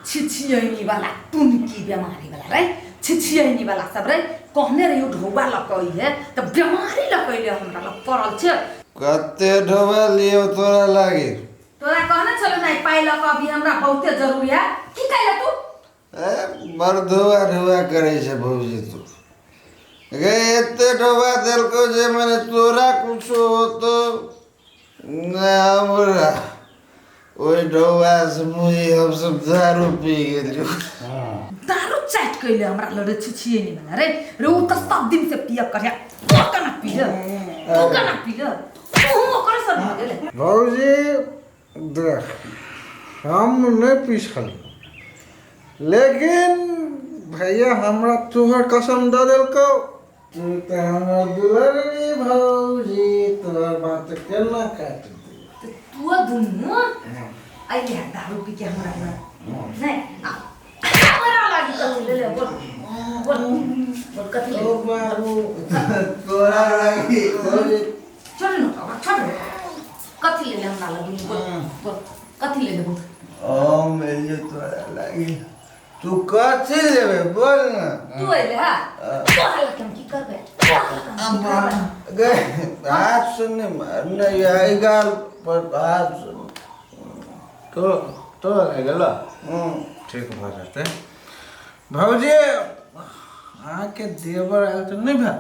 छिछियनी वाला तुनकी बीमारी वाला रे छिछियनी वाला सब रे कहने रे ढोबा लकई है त बीमारी लकइले हमरा ल परल छ कते ढोबा लियो तोरा लागे तोरा कहने चलो नहीं पाइल क अभी हमरा बहुते जरूरी है की कहले तू मर्दवा ढोबा करे छे भौजी तू गे एते ढोबा देल को जे मैंने तोरा कुछ हो तो ना हमरा ओई ढोबा से मुझे हम सब दारू पी गेलियो दारू चाट कइले हमरा लड़े छिछियनी वाला रे रे उ त सब दिन से पिया करया तू कना पिले तू कना पिले तू ओकर से भागले भौजी देख हम नहीं पी सकल लेकिन भैया हमरा तुहर कसम दे देल को तू त हमर दुलरी भौजी तोर बात केना काट दे तू दुनु आइले दारू पी के हमरा नहीं हमरा लागि त ले ले बोल बोल बोल कथि ले ओ बाबू तोरा लागे भौजी छोड़ न छोड़ कथि ले हमरा लागि बोल बोल कथि ले बोल ओ मेरे तोरा लागे तू कथि लेबे बोल ना तू आइले हा तो हल्ला केम की करबे गे हाथ सुन मारने आई गाल पर हाथ सुन तो गेला ठीक भ जाते भौजी आके देवर आयल तो नहीं भा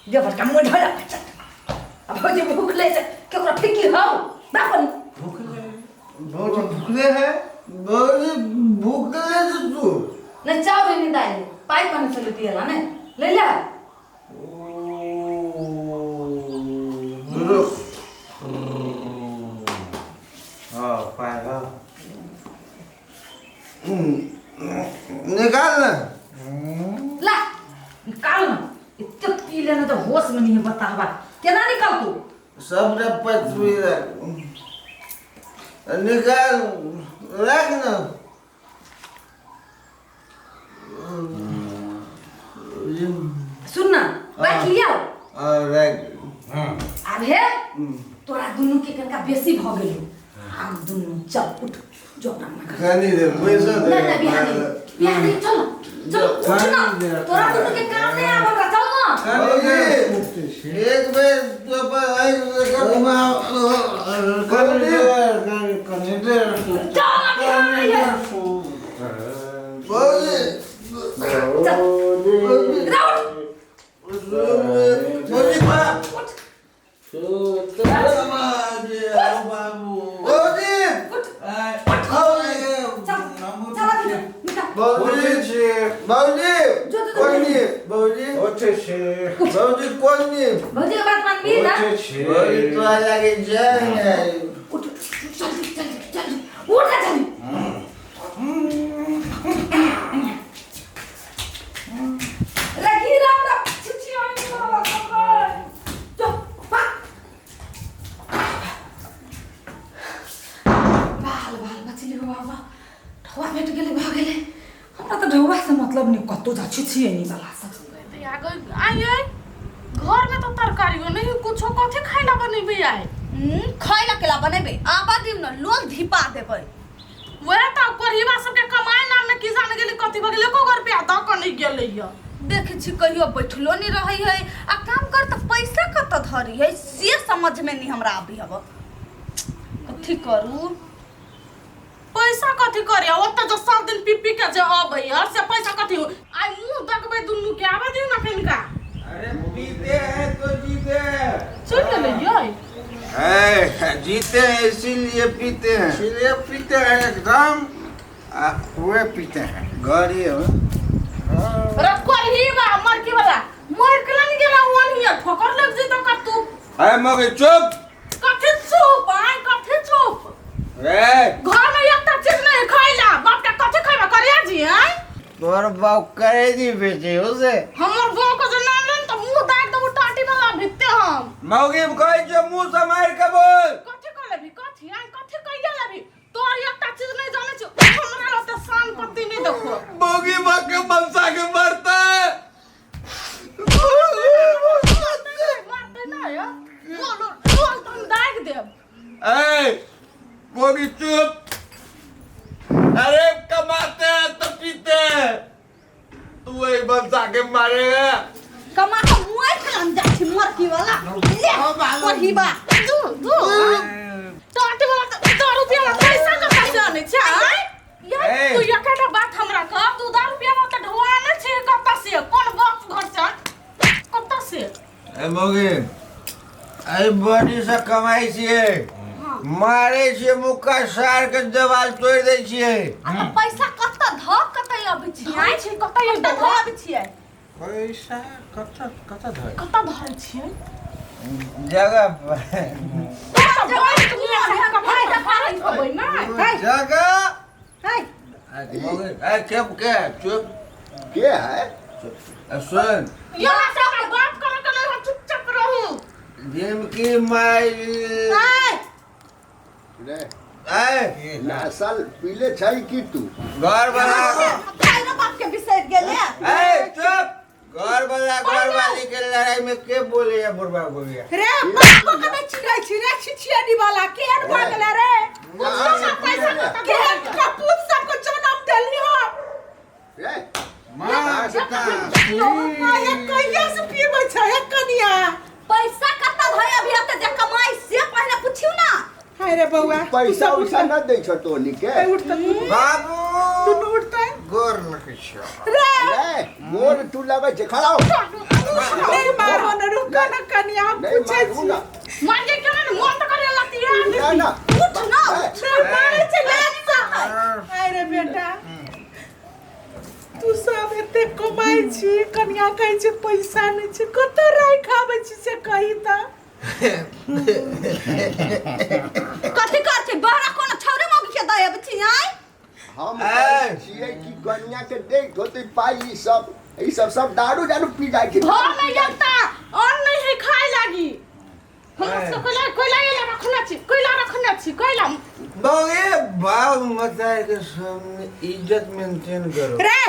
देवर का मुंह ढोला अब जे भूख ले केकरा फिकी हो बापन भौजी भूखले है भौजी भूखले है तू न चाव रे निदाई पाई कोन से लेतिला ने ले ले हाँ पाएगा निकाल ना ला निकाल ना इत्ते पी लेना तो होश में नहीं बतावा केना निकाल तू सब पच भी निकाल रख ना सुन ना बैठ लिया रख अब है तोरा दुनु के कनका बेसी भ गेलो हम दुनु चल उठ जो अपना खानी दे पैसा दे ना बिहानी चल चल उठ ना तोरा दुनु के काम नहीं आवन का चल ना एक बेर तो पर आई कर दे बोले बोले बाप भौजी के बात मान भी ना उठ चल उठ ना चल लगी राम छिछी आनी बाबा तो बाल बाल मछली बाबा ढोवा भेट गेले भ गेले हमरा त ढोवा से मतलब नहीं कतो जा छिछी आनी वाला सब आइए घर में तो तरकारी हो नहीं कुछ कथि खाइला बनेबे आए खाइला केला बनेबे आबा दिम न लोग धिपा देबै वेरा त परिवार सब के कमाए नाम में की जाने गेली कथि भ गेले को घर पे आधा क नहीं गेलै या देखे छी कहियो बैठलो नहीं रहै है आ काम कर त पैसा कत धरी है से समझ में नहीं हमरा आबी हब कथि करू पैसा कथि करिया ओ त जो सब दिन पी पी के जे अबै यार से पैसा कथि आई मुंह देखबै दुन्नु के आबा दिउ ना कनिका अरे पीते हैं तो जीते सुन ले ये है जीते हैं इसीलिए पीते हैं एकदम वे पीते हैं गाड़ी है रखो ही बा मर के वाला मर के नहीं गेला वन हिया ठोकर लग जइतो का तू अरे मगे चुप कथि चुप आई कथि चुप रे घर में एकटा चीज नहीं खाइला बाप के कथि खाइबा करिया जी हैं तोर बाप करे दी बेटे उसे हमर गांव को जना नहीं तो मुंह दाग दो टाटी वाला भित्ते हम मौगी कहे जो मुंह से मार के बोल कथि कहले भी कथि आई कथि कहिया लबी तोर एकटा चीज नहीं जाने छ हमरा लते शान पत्ती नहीं देखो मौगी के मनसा के मरता है मारते ना या बोल तुम दाग दे ए मौगी चुप अरे बचा के मारेगा। कमा के मुआई खान जा छी मरकी वाला ले वही बा दू टाटी वाला तो रुपया में पैसा का पैसा नहीं छे यार तू ये केटा बात हमरा कह तू 10 रुपया में तो ढोआने छे कत्ता से कोन बाप घर से कत्ता से ए मोगी आई बड़ी से कमाई छिए मारे छिए मुक्का सार के देवाल तोड़ दै छिए आ पैसा कत्ता ध कतै अबै छी आई छे कत्ता ये ध अबै छी पैसा कता धर कत्ता धर छे जगह पर जगह मोगी ए चुप क्या है? सुन यहाँ से अगर बात करे के नहीं चुपचाप रहू जिनकी माई रे ए नसल पीले छै की तू? घर बना खाइना बाप के बिसर गेले ए चुप घर बना घर वाली के लड़ाई में के बोले है बुढ़वा बोलिए रे बाप को कबे चिड़ै छिछियानी वाला केहन भागले रे केहन कपूत सबको जन्म देलनी हो रे माया कहिया से पीबै छै कनिया पैसा कत्ता भय अभी त जे कमाई से पहले पूछियो ना हाय रे बौआ पैसा उसा न दै छ तोनी के? बाबू तू उठतै गोर लगे छ रे रे मोर तू लगे छै खड़ा हो। नहीं मारो न रुक न कनिया नहीं पूछै मारू छी ना। मान के केना मन तो करे लतिया ना ना उठ ना रे मारे छै लासा हाय रे बेटा तू सब एते कमाई छी कनिया कहै छै पैसा नहि छै कतऽ राइ खाबै छी से कही त कथि करछे बहरा कोन छौरे मौगी के दय अब छी आई हम ए! छियै कि कन्या के देख होते पाई ई सब दारू दारू पी जाय छै। घर में जाता और नहीं है खाए लागी हम सब कोयला ये रखना छी कोयला बोगे भाव मताए के सामने इज्जत मेंटेन करो रे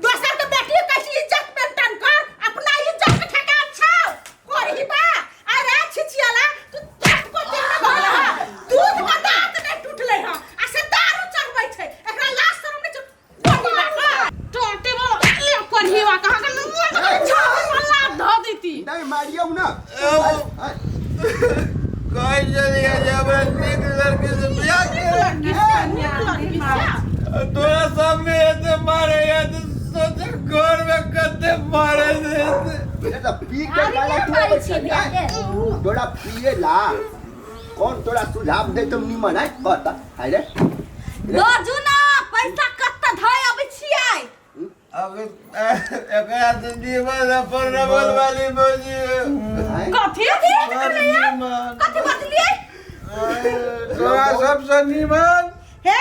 दोसर के बेटी कैसी इज्जत मेंटेन कर अपना इज्जत के ठेका छौ कोई बा अरे छिछियाला तू तक को दिन में भला दूध का दांत नहीं टूटले ह आ से दारू चढ़बै छै एकरा लाश शर्म नहीं छ कोई बा टोटे वाला ले पढ़ीवा कहां के मुंह छाला ध देती नहीं मारियो ना। कोई चलिए जब एक लड़के से ब्याह तोरा सामने ऐसे मारे या तो सोच घर में कते मारे थे ये तो पी के वाला तू अब छै तोरा पिए ला कौन तोरा सुझाव दे तुम निमन है बता है रे दजू ना पैसा कत्ता धय अब छी आई अब एकरा से जीवन अपन रबल वाली बोझी कथि कथि बदलिए तोरा सबसे निमन हे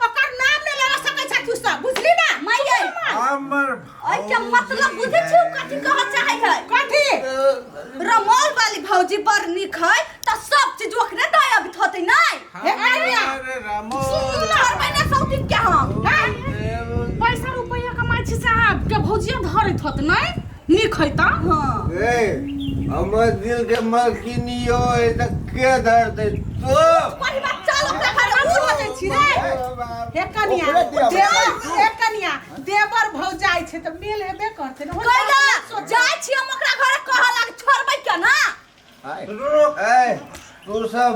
ओकर नाम नहीं लगा सकै छ तू सब बुझली ना माये हमर ओइ के मतलब बुझे छी कथि कह चाहे है कथी रमोल वाली भौजी बड़ निक है त सब चीज ओकरे दय अब थते नहीं हे कनिया अरे रामो चार महीना सौतिन के हम पैसा रुपया कमाई छी साहब के भौजिया धरत होत नहीं निक है त हां ए हमर दिल के मलकिनी हो त के धरते तो कोई बात चल अपना घर में उड़ जाय छी रे हे कनिया ओकरे दिया देवर हे कनिया देवर भौजाई छै त मेल हेबे करते न कइला जाय छी हम ओकरा घर कह लाग छोड़बै के ना ए तू सब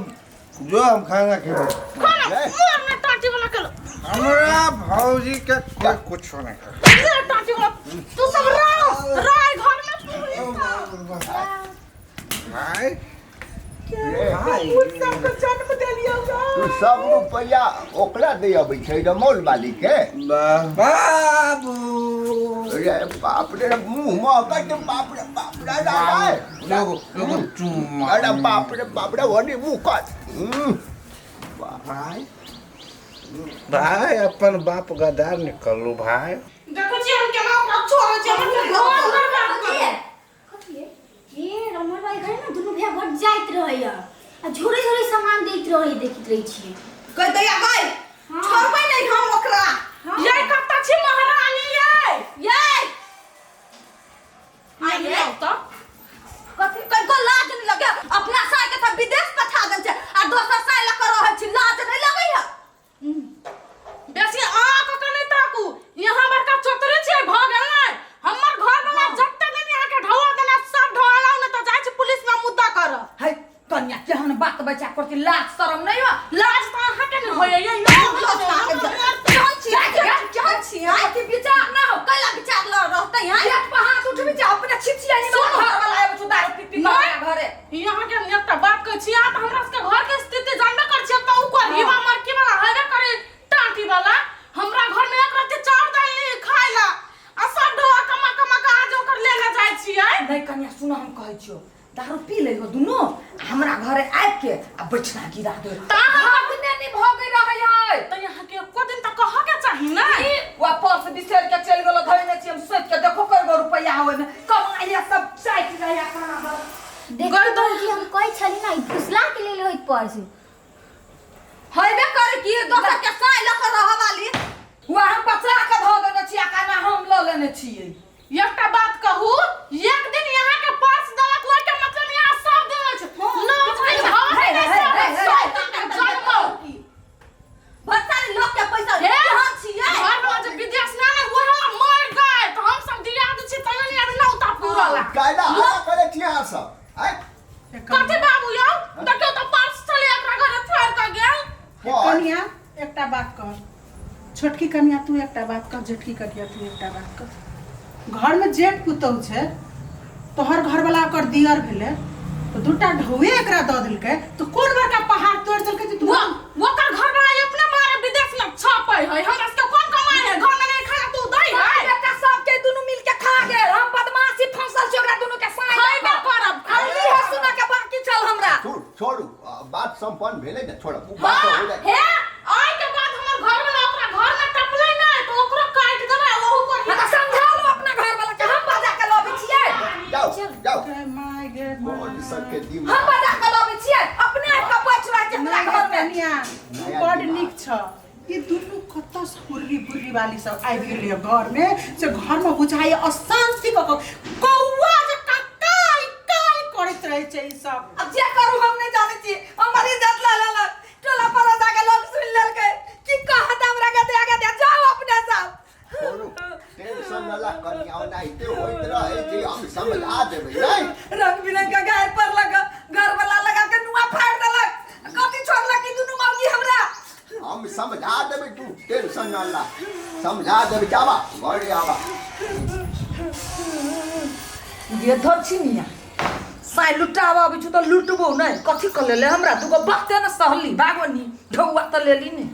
जो हम खाना खेबे मोर में टाटी वाला कर हमरा भौजी के कोई कुछ नहीं कर ले टाटी वाला तू सब राय घर में भाई कपूत सबको जन्म देलियौ तू सब रुपया ओकरा दे अबै छै रमोल वाली के। बाबू रे बाप रे मुंह महकत बाप रे लोगो चुम्मा अरे बाप रे वनी मुंह कट भाई भाई अपन बाप गदार निकलू भाई देखो जी हम केना ओकरा छोड़ जे हम घर में ए रमन भाई घर में दुनु भैया बट जाइत रहैया आ झोरे झोरे सामान दैत रहै देखित रहै छी कह दैया गई छोड़बै नहीं हम ओकरा ये कत्ता छी महारानी ये आइए तो कथि कनको लाज नहीं लगे अपना साय के था विदेश पठा दे छै आ दोसर साय ल कर रहै छी लाज नहीं लगै है बेसी आक के नहीं ताकू यहाँ बड़का चोतरे छै भ गेल नै हमर लाज शरम नहीं हो लाज तो अहाँ के नहीं होइए ये अति विचार ना हो कैला विचार ल रहते यहाँ एक पर हाथ उठ भी जाओ अपने छिछिया नहीं घर वाला आए बचू दारू पी पी घरे यहाँ के एकटा बात कहै छी आप हमरा सबके घर के स्थिति जानबे कर छी त उ करी बा मरकी वाला हेबे करे टांटी वाला हमरा घर में एक रत्ती चाउर दाल नहीं खाइला आ सब ढोआ कमा कमा के आज ओकर लेने जाय छियै नहीं कन्या सुनो हम कहै छियो दारू पी ले हो दुनो हमरा घरे आइ के आ बैठना गिरा दे ता हम दिन नहीं भोगे रहै है त यहाँ के एको दिन त कह के चाही ना वापस बिसर के चल गेलो धइने छी हम सोच के देखो कई रुपया होय में कमाइले सब चाइट रहिया खाना देखो भौजी हम कोई छली नहीं फुसला के ले होइत परसु हइबे करे कि दोसर के साइ ल के रह वाली हुआ हम पचा के धो देने छी खाना हम ल लेने छियै एकटा बात कहू एक दिन यहाँ के पर्स दलक ओइ के मतलब यहाँ सब देने छै ना भाई भत्तारी लोग के पैसा हे कहां छियै घर वाला जब विदेश ना ना वो हम मर गए तो हम सब दिया दे छी तैयो नहीं अभी ना उतार पूरा कायदा हल्ला करे छी अहाँ सब आइ कथि बाबू यौ देखियो तो पर्स चले एकरा घरे छोड़ के गेल कनिया एकटा बात कर छोटकी कनिया तू एकटा बात कर जेठकी कनिया तू एकटा बात कर घर में जेठ पुतौ छै तोहर घर वाला ओकर दियर भेले तो दूटा ढौए एकरा द देलकै तो कोन बड़का पहाड़ तोड़ देलकै जे तू वो कर घर वाला अपने मारे विदेश में छापै है हमरा से कौन कमाई है घर में नहीं खाना तू दई है बेटा सब के दुनु मिल के खा गेल हम बदमाशी फंसल छी ओकरा दुनु के साइ खइबे करब खाली है सुना के बाकी चल हमरा छोड़ू बात संपन्न भेलै ने छोड़ बात हो जाए हे आइ के बाद हमर घर वाला ओकरा घर में टपलै ना तो ओकरो काट देबै ओहू को हमरा समझा लो अपना घर वाला के हम बाजा के लबी छियै जाओ जाओ माय गे और सबके दी हम बाजा के लबी छियै अपने आप का पछुआ के अपना घर में कनिया बड़ नीक छ ये दुनु कत्ता सुररी बुर्री वाली सब आबि गेलै घर में से घर में बुझाई अशांति क कौआ जे काई काई करैत रहे छै ई सब अब जे करू हम नहीं जाने छी हमारी इज्जत ला ला टोला पर जाके लोग सुन लेलकै की कहत हमरा के दे जाओ अपने सब छोड़ू टेंशन न ला कनिया ओनाइते होइत रहे छी हम समझा देबै नहीं रंग बिरंग का गाय पर लगा घर वाला लगा के नुआ फाड़ देलक कथि छोड़लक की दुनु मौगी हमरा हम समझा देबै तू टेंशन न ला समझा देबै जावा घरे आवा ये धर छिनिया साइ लुटावा अभी तो लुटबो नहीं कथि कर लेले हमरा दुगो बाते न सहली भागोनी ढौआ त लेली ने